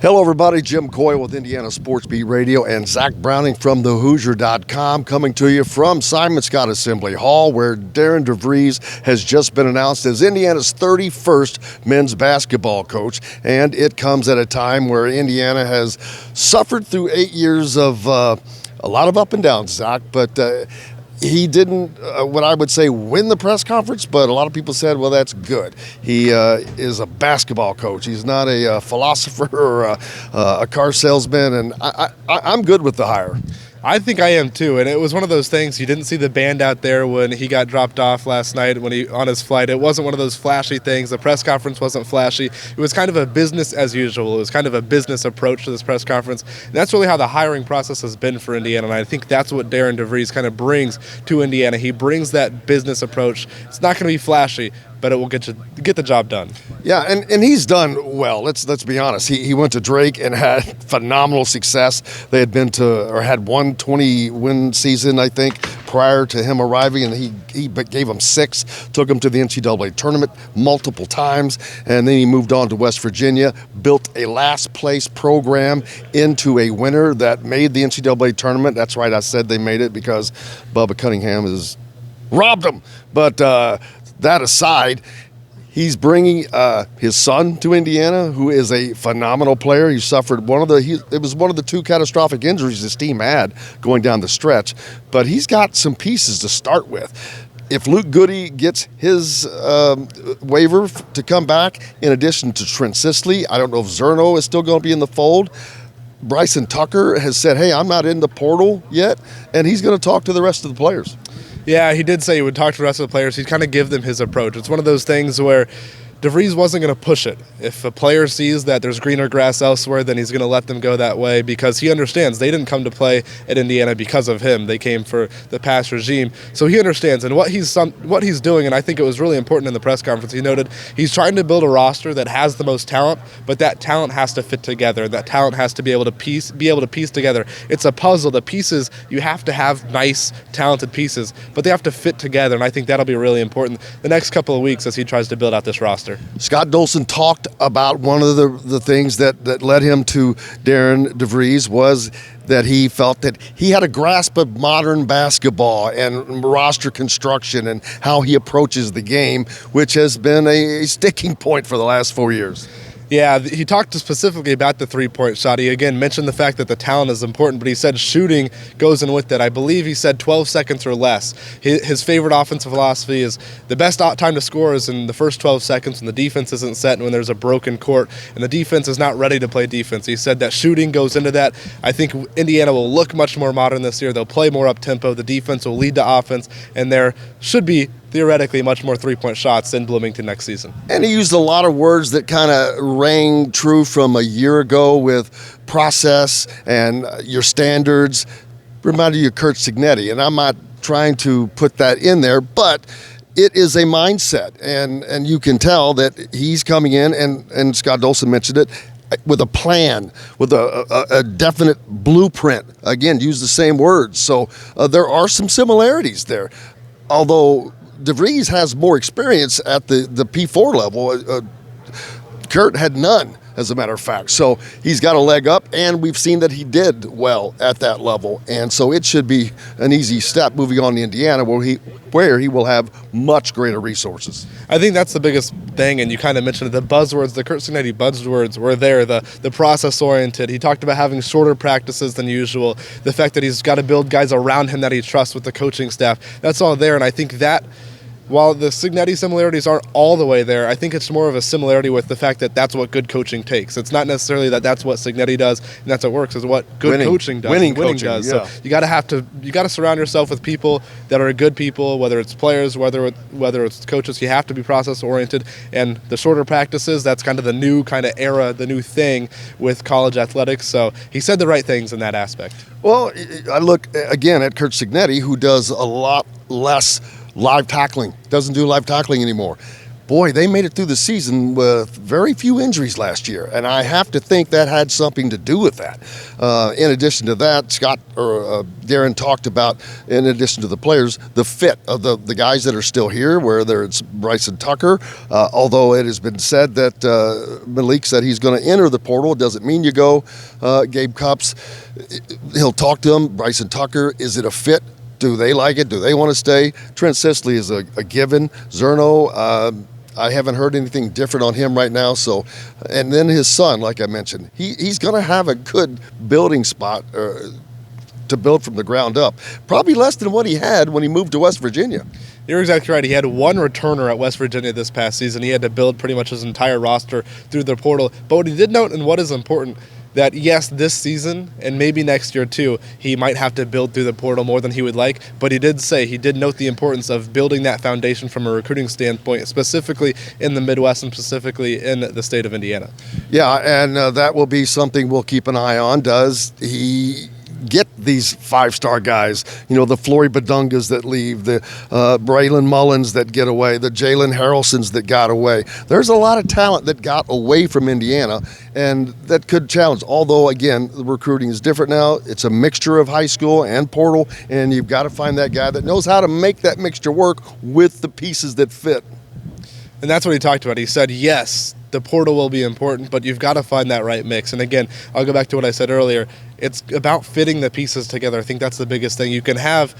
Hello, everybody. Jim Coyle with Indiana Sports Beat Radio and Zach Browning from thehoosier.com coming to you from Simon Scott Assembly Hall, where Darian DeVries has just been announced as Indiana's 31st men's basketball coach. And it comes at a time where Indiana has suffered through 8 years of a lot of up and downs, Zach, but he didn't, what I would say, win the press conference, but a lot of people said, well, that's good. He is a basketball coach. He's not a philosopher or a car salesman, and I'm good with the hire. I think I am too, and it was one of those things. You didn't see the band out there when he got dropped off last night on his flight. It wasn't one of those flashy things. The press conference wasn't flashy. It was kind of a business as usual. It was kind of a business approach to this press conference. And that's really how the hiring process has been for Indiana, and I think that's what Darian DeVries kind of brings to Indiana. He brings that business approach. It's not going to be flashy, but it will get the job done. Yeah, and he's done well. Let's be honest. He went to Drake and had phenomenal success. They had had one 20-win season, I think, prior to him arriving, and he gave them 6, took them to the NCAA tournament multiple times, and then he moved on to West Virginia, built a last-place program into a winner that made the NCAA tournament. That's right, I said they made it because Bubba Cunningham has robbed them. But that aside, he's bringing his son to Indiana, who is a phenomenal player. He suffered it was one of the 2 catastrophic injuries his team had going down the stretch. But he's got some pieces to start with. If Luke Goody gets his waiver to come back, in addition to Trent Sisley, I don't know if Zerno is still going to be in the fold. Bryson Tucker has said, hey, I'm not in the portal yet, and he's going to talk to the rest of the players. Yeah, he did say he would talk to the rest of the players. He'd kind of give them his approach. It's one of those things where DeVries wasn't going to push it. If a player sees that there's greener grass elsewhere, then he's going to let them go that way because he understands they didn't come to play at Indiana because of him. They came for the past regime. So he understands. And what he's doing, and I think it was really important in the press conference, he noted he's trying to build a roster that has the most talent, but that talent has to fit together. That talent has to be able to piece together. It's a puzzle. The pieces, you have to have nice, talented pieces, but they have to fit together, and I think that'll be really important the next couple of weeks as he tries to build out this roster. Scott Dolson talked about one of the things that led him to Darian DeVries was that he felt that he had a grasp of modern basketball and roster construction and how he approaches the game, which has been a sticking point for the last 4 years. Yeah, he talked specifically about the three-point shot. He, again, mentioned the fact that the talent is important, but he said shooting goes in with it. I believe he said 12 seconds or less. His favorite offensive philosophy is the best time to score is in the first 12 seconds when the defense isn't set and when there's a broken court and the defense is not ready to play defense. He said that shooting goes into that. I think Indiana will look much more modern this year. They'll play more up-tempo. The defense will lead to offense, and there should be theoretically much more three-point shots in Bloomington next season. And he used a lot of words that kind of rang true from a year ago with process and your standards. Reminded you of Curt Cignetti, and I'm not trying to put that in there, but it is a mindset, and you can tell that he's coming in, and Scott Dolson mentioned it, with a plan, with a definite blueprint. Again, use the same words. So there are some similarities there. Although DeVries has more experience at the P4 level. Curt had none, as a matter of fact. So he's got a leg up, and we've seen that he did well at that level. And so it should be an easy step moving on to Indiana, where he will have much greater resources. I think that's the biggest thing, and you kind of mentioned it, the buzzwords, the Curt Cignetti buzzwords were there, the process-oriented. He talked about having shorter practices than usual, the fact that he's got to build guys around him that he trusts with the coaching staff. That's all there, and I think that while the Cignetti similarities aren't all the way there, I think it's more of a similarity with the fact that that's what good coaching takes. It's not necessarily that that's what Cignetti does and that's what works. It's what good coaching does. Winning coaching does. Yeah. So you got to surround yourself with people that are good people, whether it's players, whether it's coaches. You have to be process oriented, and the shorter practices, that's kind of the new kind of era, the new thing with college athletics. So he said the right things in that aspect. Well, I look again at Curt Cignetti, who does a lot less live tackling, doesn't do live tackling anymore. boy, they made it through the season with very few injuries last year, and I have to think that had something to do with that. In addition to that, Darren talked about, in addition to the players, the fit of the guys that are still here, whether it's Bryson Tucker, although it has been said that Malik said he's going to enter the portal. It doesn't mean you go. Gabe Cupps, he'll talk to him. Bryson Tucker, is it a fit? Do they like it? Do they want to stay? Trent Sisley is a given. Zerno, I haven't heard anything different on him right now. So, and then his son, like I mentioned, he's going to have a good building spot to build from the ground up. Probably less than what he had when he moved to West Virginia. You're exactly right. He had one returner at West Virginia this past season. He had to build pretty much his entire roster through the portal. But what he did note, and what is important, that yes, this season and maybe next year too, he might have to build through the portal more than he would like, but he did note the importance of building that foundation from a recruiting standpoint, specifically in the Midwest and specifically in the state of Indiana. Yeah, and that will be something we'll keep an eye on. Does he get these five-star guys, the Flory Badungas that leave, the Braylon Mullins that get away, the Jalen Harrelsons that got away. There's a lot of talent that got away from Indiana, and that could challenge. Although, again, the recruiting is different now. It's a mixture of high school and portal, and you've got to find that guy that knows how to make that mixture work with the pieces that fit. And that's what he talked about. He said, yes, the portal will be important, but you've got to find that right mix. And again, I'll go back to what I said earlier. It's about fitting the pieces together. I think that's the biggest thing. You can have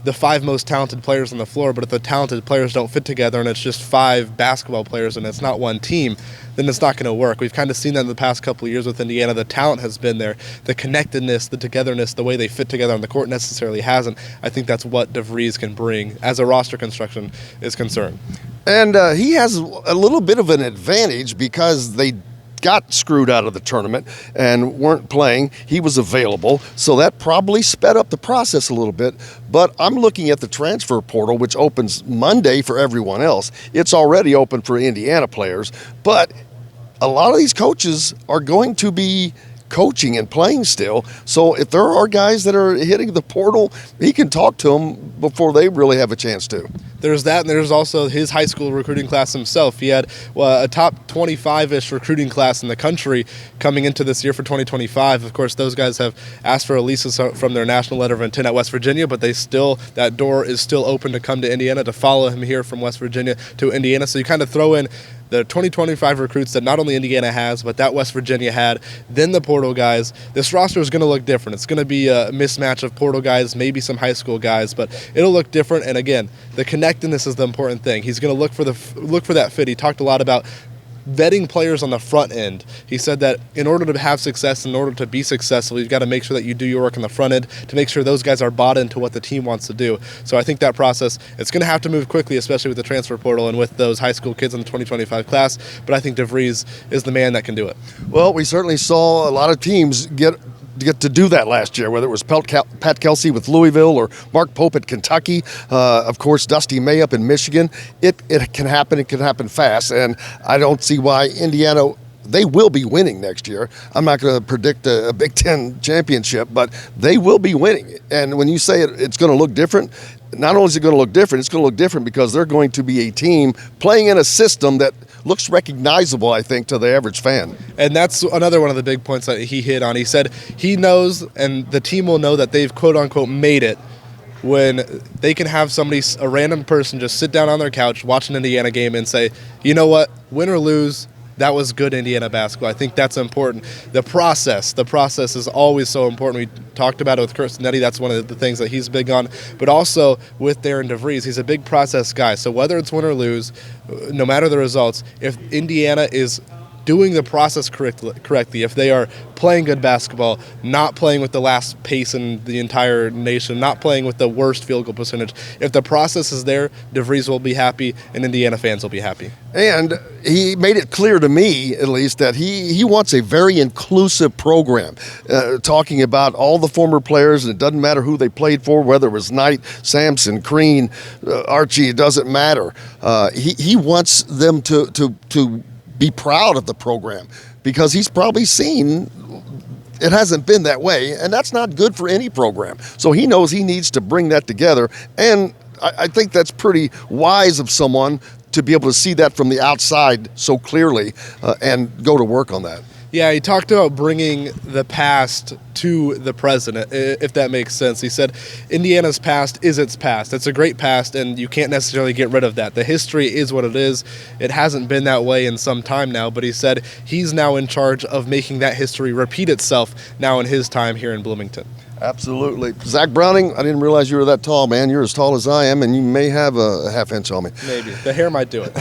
the five most talented players on the floor, but if the talented players don't fit together and it's just five basketball players and it's not one team, then it's not going to work. We've kind of seen that in the past couple of years with Indiana. The talent has been there. The connectedness, the togetherness, the way they fit together on the court necessarily hasn't. I think that's what DeVries can bring as a roster construction is concerned. And he has a little bit of an advantage because they got screwed out of the tournament and weren't playing. He was available, so that probably sped up the process a little bit. But I'm looking at the transfer portal, which opens Monday for everyone else. It's already open for Indiana players, but a lot of these coaches are going to be coaching and playing still. So if there are guys that are hitting the portal, he can talk to them before they really have a chance to. There's that, and there's also his high school recruiting class himself. He had a top 25-ish recruiting class in the country coming into this year for 2025. Of course, those guys have asked for releases from their national letter of intent at West Virginia, but that door is still open to come to Indiana, to follow him here from West Virginia to Indiana. So you kind of throw in the 2025 recruits that not only Indiana has, but that West Virginia had, then the portal guys. This roster is going to look different. It's going to be a mismatch of portal guys, maybe some high school guys, but it'll look different. And again, the connectedness is the important thing. He's going to look for that fit. He talked a lot about vetting players on the front end. He said that in order to have success, in order to be successful, you've got to make sure that you do your work on the front end to make sure those guys are bought into what the team wants to do. So I think that process, it's going to have to move quickly, especially with the transfer portal and with those high school kids in the 2025 class. But I think DeVries is the man that can do it. Well, we certainly saw a lot of teams get to do that last year, whether it was Pat Kelsey with Louisville or Mark Pope at Kentucky, of course, Dusty May up in Michigan. It can happen. It can happen fast, and I don't see why Indiana, they will be winning next year. I'm not going to predict a Big Ten championship, but they will be winning. And when you say it's going to look different, not only is it going to look different, it's going to look different because they're going to be a team playing in a system that looks recognizable, I think, to the average fan. And that's another one of the big points that he hit on. He said he knows, and the team will know, that they've quote-unquote made it when they can have a random person just sit down on their couch, watch an Indiana game, and say, you know what, win or lose, that was good Indiana basketball. I think that's important. The process is always so important. We talked about it with Kurt Snetti. That's one of the things that he's big on. But also with Darian DeVries, he's a big process guy. So whether it's win or lose, no matter the results, if Indiana is doing the process correctly, if they are playing good basketball, not playing with the last pace in the entire nation, not playing with the worst field goal percentage, if the process is there, DeVries will be happy and Indiana fans will be happy. And he made it clear to me, at least, that he wants a very inclusive program, talking about all the former players, and it doesn't matter who they played for, whether it was Knight, Sampson, Crean, Archie, it doesn't matter. He wants them to be proud of the program because he's probably seen it hasn't been that way, and that's not good for any program. So he knows he needs to bring that together, and I think that's pretty wise of someone to be able to see that from the outside so clearly and go to work on that. Yeah, he talked about bringing the past to the present, if that makes sense. He said Indiana's past is its past. It's a great past, and you can't necessarily get rid of that. The history is what it is. It hasn't been that way in some time now, but he said he's now in charge of making that history repeat itself now in his time here in Bloomington. Absolutely. Zach Browning, I didn't realize you were that tall, man. You're as tall as I am, and you may have a half inch on me. Maybe. The hair might do it.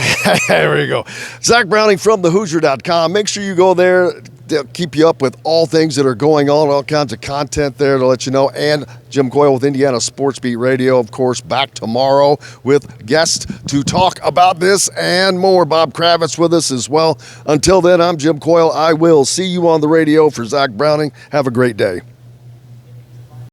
There you go. Zach Browning from thehoosier.com. Make sure you go there. They'll keep you up with all things that are going on, all kinds of content there to let you know. And Jim Coyle with Indiana Sports Beat Radio, of course, back tomorrow with guests to talk about this and more. Bob Kravitz with us as well. Until then, I'm Jim Coyle. I will see you on the radio. For Zach Browning, have a great day.